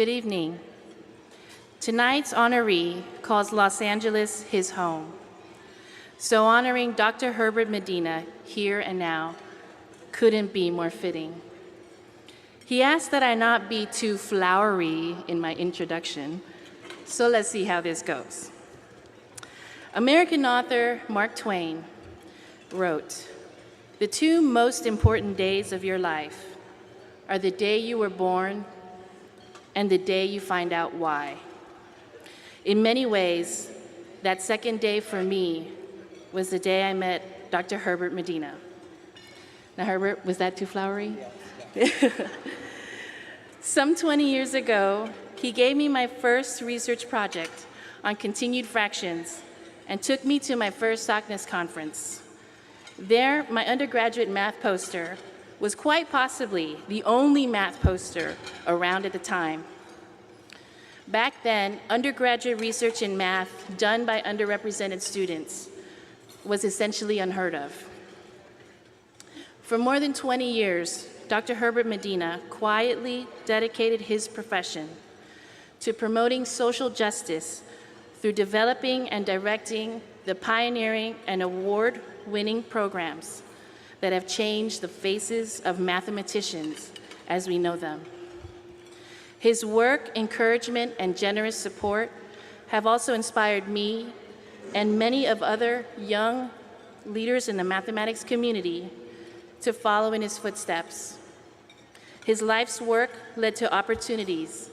Good evening. Tonight's honoree calls Los Angeles his home. So honoring Dr. Herbert Medina here and now couldn't be more fitting. He asked that I not be too flowery in my introduction, so let's see how this goes. American author Mark Twain wrote, "The two most important days of your life are the day you were born and the day you find out why." In many ways, that second day for me was the day I met Dr. Herbert Medina. Now, Herbert, was that too flowery? Yes. Some 20 years ago, he gave me my first research project on continued fractions and took me to my first SACNAS conference. There, my undergraduate math poster was quite possibly the only math poster around at the time. Back then, undergraduate research in math done by underrepresented students was essentially unheard of. For more than 20 years, Dr. Herbert Medina quietly dedicated his profession to promoting social justice through developing and directing the pioneering and award-winning programs that have changed the faces of mathematicians as we know them. His work, encouragement, and generous support have also inspired me and many of other young leaders in the mathematics community to follow in his footsteps. His life's work led to opportunities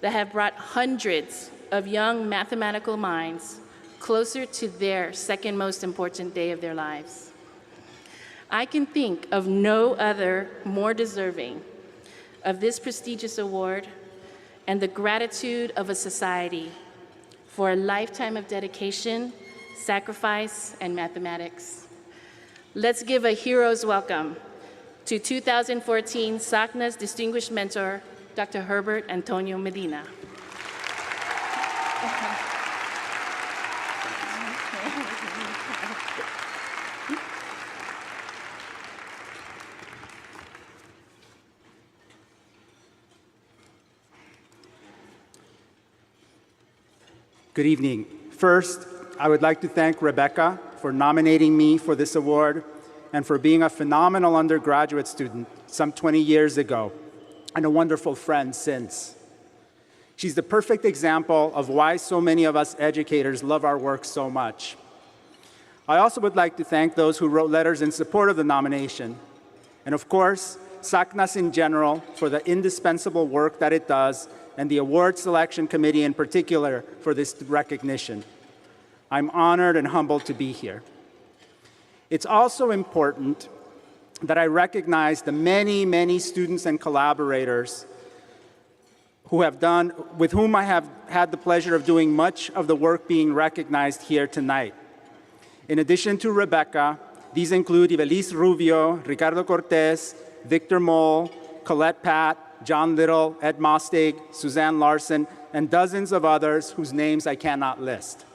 that have brought hundreds of young mathematical minds closer to their second most important day of their lives. I can think of no other more deserving of this prestigious award and the gratitude of a society for a lifetime of dedication, sacrifice, and mathematics. Let's give a hero's welcome to 2014 SACNAS Distinguished Mentor, Dr. Herbert Antonio Medina. Good evening. First, I would like to thank Rebecca for nominating me for this award and for being a phenomenal undergraduate student some 20 years ago and a wonderful friend since. She's the perfect example of why so many of us educators love our work so much. I also would like to thank those who wrote letters in support of the nomination, and of course, SACNAS in general for the indispensable work that it does, and the award selection committee in particular for this recognition. I'm honored and humbled to be here. It's also important that I recognize the many, many students and collaborators with whom I have had the pleasure of doing much of the work being recognized here tonight. In addition to Rebecca, these include Ivelisse Rubio, Ricardo Cortez, Victor Moll, Colette Pat, John Little, Ed Mostig, Suzanne Larson, and dozens of others whose names I cannot list.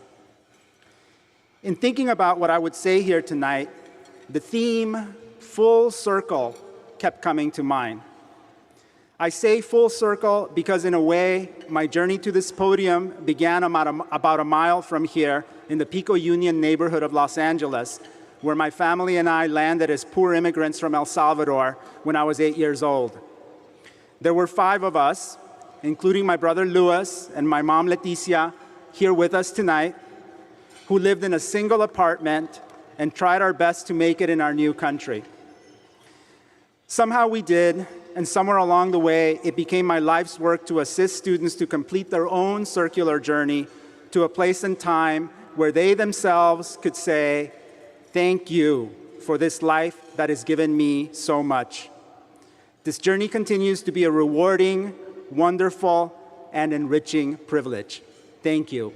In thinking about what I would say here tonight, the theme, full circle, kept coming to mind. I say full circle because in a way, my journey to this podium began about a mile from here in the Pico Union neighborhood of Los Angeles, where my family and I landed as poor immigrants from El Salvador when I was 8 years old. There were 5 of us, including my brother Louis and my mom Leticia, here with us tonight, who lived in a single apartment and tried our best to make it in our new country. Somehow we did, and somewhere along the way, it became my life's work to assist students to complete their own circular journey to a place and time where they themselves could say, "Thank you for this life that has given me so much." This journey continues to be a rewarding, wonderful, and enriching privilege. Thank you.